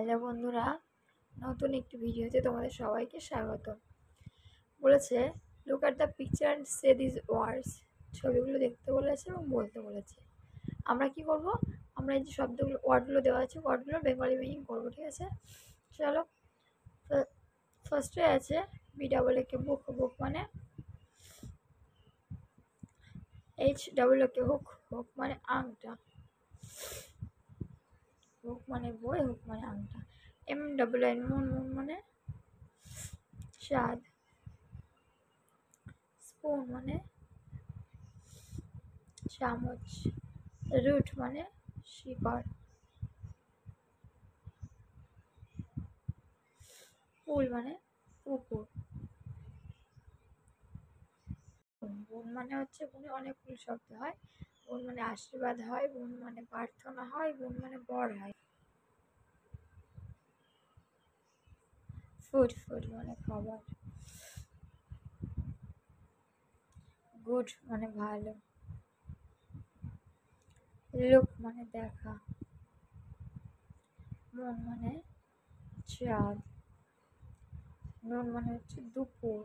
Hello বন্ধুরা, নতুন একটি ভিডিওতে তোমাদের সবাইকে স্বাগত। বলেছে look at the picture and say this words. ছবিগুলো দেখতে বলেছে এবং বলতে বলেছে। আমরা কি করব? আমরা এই যে শব্দগুলো ওয়ার্ডগুলো দেওয়া আছে, ওয়ার্ডগুলো বেঙ্গলি মিনিং করবো, ঠিক আছে? চলো, ফার্স্টে আছে B double A K book. Book মানে H double A K hook. Hook মানে আংটা। হুক মানে বই, হুক মানে আংটা। M double N moon. Moon মানে চাঁদ। স্পুন মানে চামচ। রুট মানে শিকড়। পুল মানে পুকুর। বোন মানে হচ্ছে, বোনে অনেকগুলো শব্দ হয়। বোন মানে আশীর্বাদ হয়, বোন মানে প্রার্থনা হয়, বোন মানে বর হয়। ফুড। ফুড মানে খাবার। গুড মানে ভালো। লুক মানে দেখা। মুন মানে চাঁদ। নুন মানে হচ্ছে দুপুর।